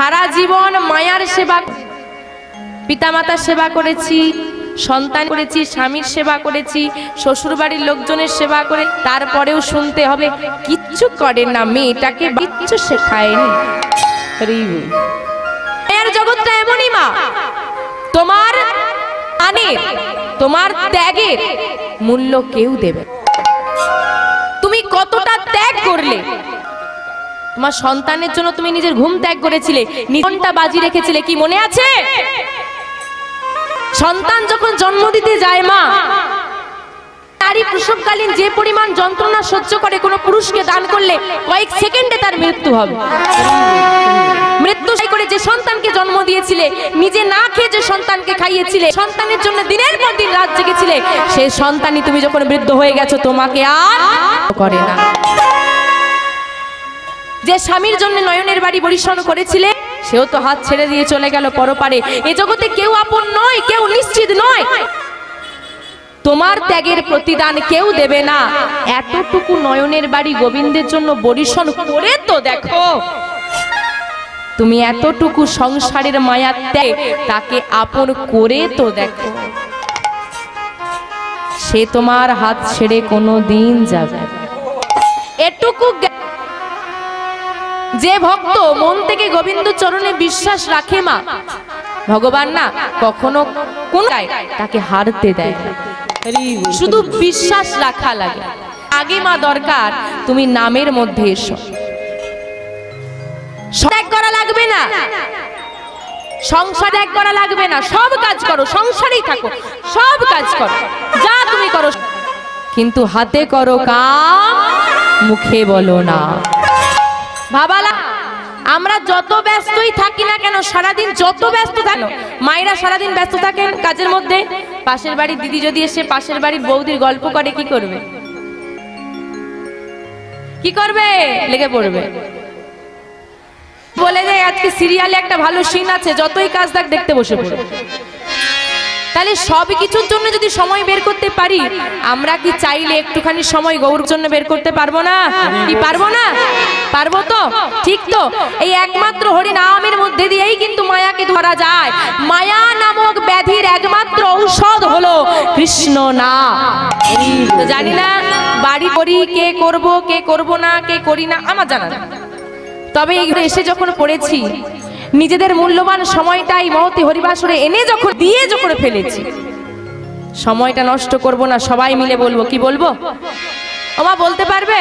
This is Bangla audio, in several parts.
সারা জীবন মায়ার সেবা, পিতামাতার সেবা করেছি, সন্তান করেছি, স্বামীর সেবা করেছি, শ্বশুর বাড়ির লোকজনের সেবা করে, তারপরেও শুনতে হবে কিচ্ছু করে না, মেয়েটাকে কিচ্ছু শেখায়নি। মায়ের জগৎটা এমনই মা, তোমার দানের, তোমার ত্যাগের মূল্য কেউ দেবে। তুমি কতটা ত্যাগ করলে, তোমার সন্তানের জন্য তুমি নিজের ঘুম ত্যাগ করেছিলে, ঘন্টা বাজি রেখেছিলে, কি মনে আছে? সন্তান যখন জন্ম দিতে যায় মা, নারী প্রসবকালীন যে পরিমাণ যন্ত্রণা সহ্য করে, কোনো পুরুষকে দান করলে কয়েক সেকেন্ডে তার মৃত্যু হবে। মৃত্যু করে যে সন্তানকে জন্ম দিয়েছিলে, নিজে না খেয়ে যে সন্তানকে খাইয়েছিলে, সন্তানের জন্য দিনের পর দিন রাত জেগেছিলে, সেই সন্তানই তুমি যখন বৃদ্ধ হয়ে গেছো তোমাকে আর করে না। যে স্বামীর জন্য নয়নের বাড়ি বরিশন করেছিলে, সেও তো হাত ছেড়ে দিয়ে চলে গেল পরপারে। এ জগতে কেউ আপন নয়, কেউ নিশ্চিত নয়, তোমার ত্যাগের প্রতিদান কেউ দেবে না। এতটুকু নয়নের বাড়ি গোবিন্দের জন্য বরিশন করে তো দেখো, তুমি এতটুকু সংসারের মায়া ত্যাগ তাকে আপন করে তো দেখো, সে তোমার হাত ছেড়ে কোনো দিন যাবে। এটুকু যে ভক্ত মন থেকে গোবিন্দ চরণে বিশ্বাস রাখে মা, ভগবান না কখনো কোন তাকে হারতে দেয় না, শুধু বিশ্বাস রাখা লাগে। আগে মা দরকার তুমি নামের মধ্যে এসো, ত্যাগ করা লাগবে না, সংসার ত্যাগ করা লাগবে না, সব কাজ করো, সংসারেই থাকো, সব কাজ করো, যা তুমি করো, কিন্তু হাতে করো কাম, মুখে বলো না। ভাবালা আমরা যত ব্যস্তই থাকি না কেন, সারাদিন যত ব্যস্ত থাকো, মায়েরা সারাদিন ব্যস্ত থাকেন কাজের মধ্যে, পাশের বাড়ির দিদি যদি এসে পাশের বাড়ির বৌদির গল্প করে, কি করবে? কি করবে? লেগে পড়বে, বলে যে আজকে সিরিয়ালে একটা ভালো সিন আছে, যতই কাজ থাক দেখতে বসে পড়বে। তাহলে সব কিছুর জন্য যদি সময় বের করতে পারি, আমরা কি চাইলে একটুখানি সময় গৌর জন্য বের করতে পারবো না? কি পারবো না? পারবো তো, ঠিক তো? এই একমাত্র হরি নামের মধ্যে দিয়েই কিন্তু মায়াকে ধরা যায়। মায়া নামক ব্যাধির একমাত্র ঔষধ হলো কৃষ্ণ নাম। তো জানি না বাড়ি করি, কে করব কে করব না, কে করি না আমার জানা না, তবে এইগুলো এসে যখন পড়েছি, নিজেদের মূল্যবান সময়টাই মহতি হরিবাসরে এনে যখন দিয়ে যখন ফেলেছি, সময়টা নষ্ট করব না, সবাই মিলে বলবো। কি বলবো? ওমা বলতে পারবে?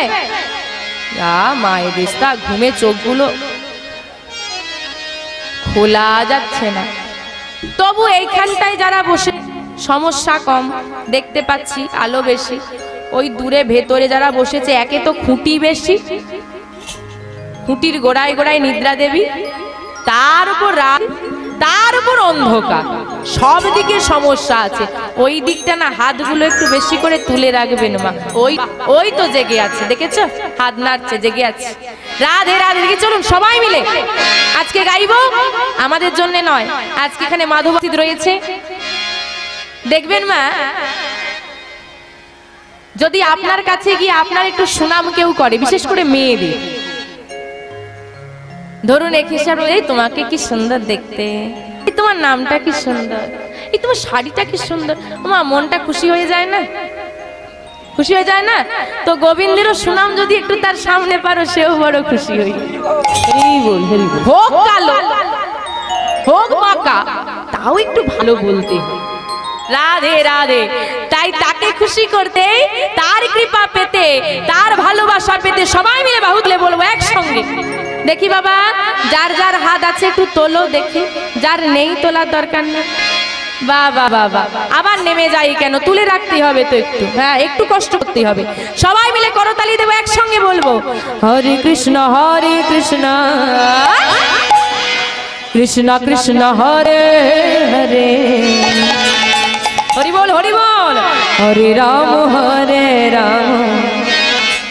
মা এ দিস্তা ঘুমে চোখগুলো খোলা যাচ্ছে না, তবু এইখানটায় যারা বসে, সমস্যা কম দেখতে পাচ্ছি, আলো বেশি, ওই দূরে ভেতরে যারা বসেছে, একে তো খুঁটি বেশি, খুঁটির গোড়ায় গোড়ায় নিদ্রা দেবী, তার উপর রাত, তার উপর অন্ধকার, সব দিকে সমস্যা আছে। ওই দিকটা না হাতগুলো একটু বেশি করে তুলে রাখবেন মা, ওই তো জেগে আছে, দেখেছো হাত নাড়ছে, জেগে আছে। রাধে রাধে। দেখি চলুন সবাই মিলে আজকে গাইবো, আমাদের জন্য নয়, আজকে এখানে মাধব রয়েছে, দেখবেন মা, যদি আপনার কাছে গিয়ে আপনার একটু সুনাম কেউ করে, বিশেষ করে মেয়েদের, ধরুন এক হিসাবে, এই তোমাকে কি সুন্দর দেখতে, এই তোমার নামটা কি সুন্দর, এই তোমার শাড়িটা কি সুন্দর, তোমার মনটা খুশি হয়ে যায় না? খুশি হয়ে যায় না? তো গোবিন্দেরও সুনাম যদি একটু তার সামনে পারো, সেও বড় খুশি হই। হোক কালো, হোক বাঁকা, তাও একটু ভালো বলতে। রাধে রাধে। তাই তাকে খুশি করতে, তার কৃপা পেতে, তার ভালোবাসা পেতে সবাই মিলে বাহু তুলে বলবো একসঙ্গে। দেখি বাবা, যার যার হাত আছে একটু তোলো দেখি, যার নেই তোলার দরকার নেই। বাবা বাবা, আবার নেমে যাই কেন, তুলে রাখতে হবে তো একটু, হ্যাঁ একটু কষ্ট করতে হবে। সবাই মিলে করতালি দেবো, একসঙ্গে বলবো হরে কৃষ্ণ কৃষ্ণ কৃষ্ণ হরে হরে, হরি বল হরে রাম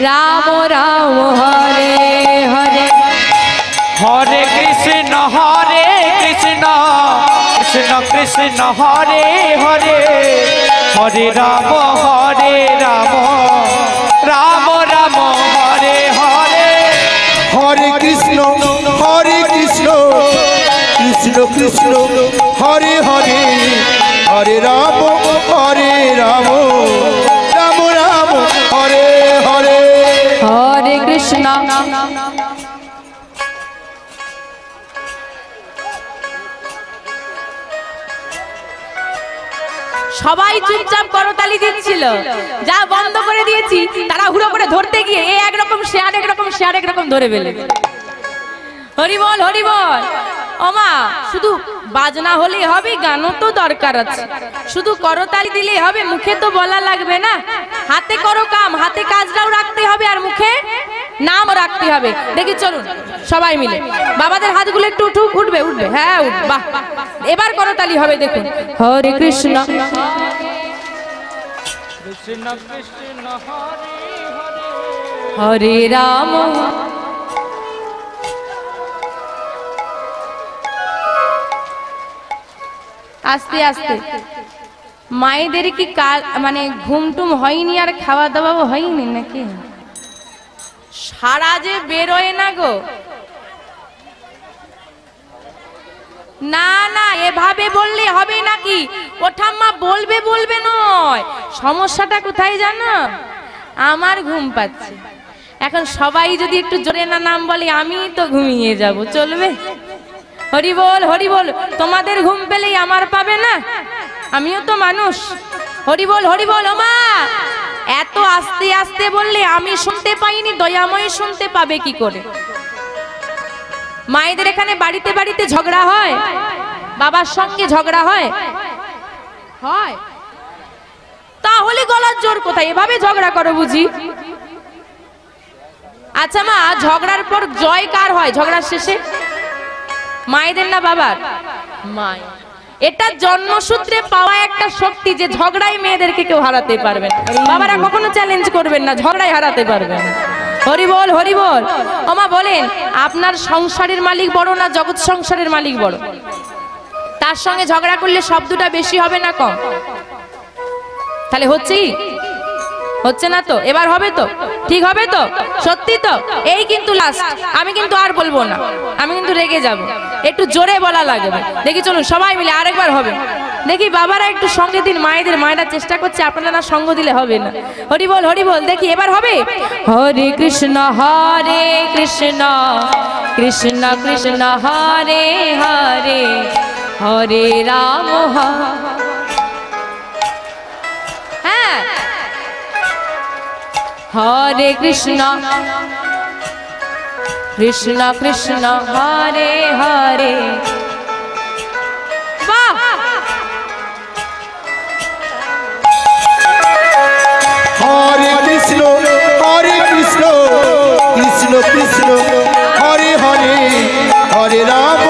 রাম রাম হরে হরে, হরে কৃষ্ণ কৃষ্ণ কৃষ্ণ হরে হরে, হরে রাম রাম রাম হরে হরে, হরে কৃষ্ণ কৃষ্ণ কৃষ্ণ হরে হরে হরে রাম রাম রাম হরে হরে হরে কৃষ্ণ। সবাই চুপচাপ করতালি দিচ্ছিল, যা বন্ধ করে দিয়েছি তারা হুড়ো করে ধরতে গিয়ে এ একরকম সে আরেক রকম সে আরেক রকম ধরে ফেলে। হরি বল হরি বল। ওমা শুধু বাজনা হলেই হবে, গানও তো দরকার আছে। শুধু করতালি দিলেই হবে, মুখে তো বলা লাগবে না। হাতে করো কাম, হাতে কাজটাও রাখতে হবে আর মুখে নামও রাখতে হবে। দেখি চলুন সবাই মিলে বাবাদের হাতগুলো একটু উঠুক, উঠবে উঠবে, হ্যাঁ উঠবে, বাহ এবার করতালি হবে। দেখুন হরে কৃষ্ণ কৃষ্ণ কৃষ্ণ হরে হরে হরে রাম। আস্তে আস্তে মায়েদের কি কাল মানে ঘুমটুম হয়নি আর খাওয়া দাওয়াও হয়নি নাকি? সারা যে বেরোয় না গো, না না এভাবে বললে হবে নাকি? ও ঠাম্মা বলবে বলবে নয়, সমস্যাটা কোথায় জানো? আমার ঘুম পাচ্ছে। এখন সবাই যদি একটু জোরে না নাম বলে আমি তো ঘুমিয়ে যাব, চলবে? হরি বল হরি বল। তোমাদের ঘুম পেলেই আমার পাবে না? আমিও তো মানুষ। হরি বল হরি বল। ওমা এত আস্তে আস্তে বললে আমি শুনতে পাইনি, দয়াময় শুনতে পাবে কি করে? মায়েদের এখানে বাড়িতে বাড়িতে ঝগড়া হয়, বাবার সঙ্গে ঝগড়া হয়, হয় তাহলে গলার জোর কোথায়? এভাবে ঝগড়া করো বুঝি? আচ্ছা মা, ঝগড়ার পর জয় কার হয়? ঝগড়ার শেষে মায়েদের না বাবার? মায়ের। এটা জন্মসূত্রে পাওয়া একটা শক্তি যে ঝগড়াই মেয়েদেরকে কেউ হারাতে পারবে না। বাবারা কখনো চ্যালেঞ্জ করবেন না, ঝগড়াই হারাতে পারবেন। হরি বল হরি বল। ওমা বলেন আপনার সংসারের মালিক বড় না জগৎ সংসারের মালিক বড়? তার সঙ্গে ঝগড়া করলে শব্দটা বেশি হবে না কম? তাহলে হচ্ছেই হচ্ছে না তো? এবার হবে তো? ঠিক হবে তো? সত্যি তো? এই কিন্তু লাস্ট, আমি কিন্তু আর বলবো না, আমি কিন্তু রেগে যাব। একটু জোরে বলা লাগবে। দেখি চলুন সবাই মিলে আরেকবার হবে। দেখি বাবারা একটু সঙ্গে দিন মায়েদের, মায়েরা চেষ্টা করছে, আপনারা না সঙ্গ দিলে হবে না। হরি বল হরি বল। দেখি এবার হবে। হরে কৃষ্ণ কৃষ্ণ কৃষ্ণ হরে হরে হরে রাম। হ্যাঁ হরে কৃষ্ণ কৃষ্ণ কৃষ্ণ হরে হরে। বাহ হরে কৃষ্ণ কৃষ্ণ কৃষ্ণ হরে হরে হরে রাম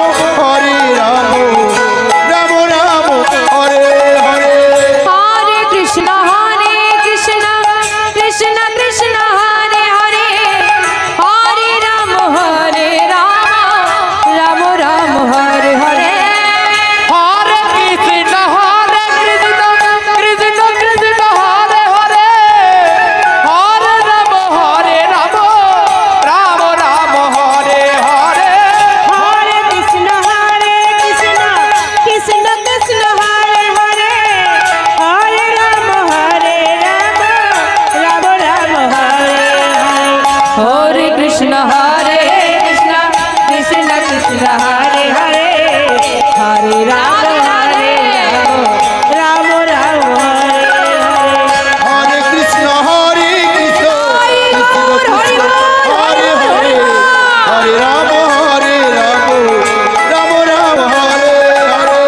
রাম রাম হরে হরে। হরে কৃষ্ণ কৃষ্ণ কৃষ্ণ হরে হরে হরে রাম রাম রাম হরে হরে। হরে কৃষ্ণ কৃষ্ণ কৃষ্ণ কৃষ্ণ হরে হরে হরে রাম রাম রাম হরে হরে। হরে কৃষ্ণ কৃষ্ণ কৃষ্ণ কৃষ্ণ হরে হরে হরে রাম রাম রাম হরে হরে। হরে কৃষ্ণ কৃষ্ণ কৃষ্ণ কৃষ্ণ হরে হরে হরে রাম রাম রাম হরে হরে। হরে কৃষ্ণ কৃষ্ণ কৃষ্ণ হরে হরে হরে রাম রাম রাম হরে হরে।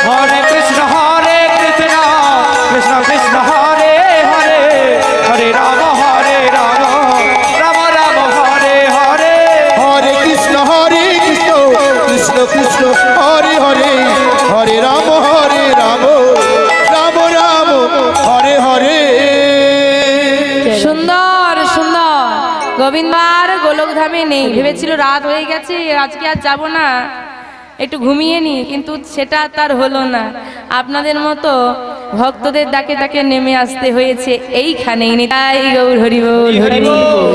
হরে কৃষ্ণ কৃষ্ণ কৃষ্ণ কৃষ্ণ হরে হরে হরে রাম রাম রাম হরে হরে। হরে কৃষ্ণ কৃষ্ণ কৃষ্ণ হরে হরে হরে রাম রাম রাম হরে হরে। সুন্দর সুন্দর। গোবিন্দ আর গোলকধামে নেই, ভেবেছিল রাত হয়ে গেছে আজকে আর যাব না, একটু ঘুমিয়ে নি, কিন্তু সেটা তার হলো না। আপনাদের মতো ভক্তদের ডাকে ডাকে নেমে আসতে হয়েছে এইখানেই। তাই গৌর হরি বল হরি বল।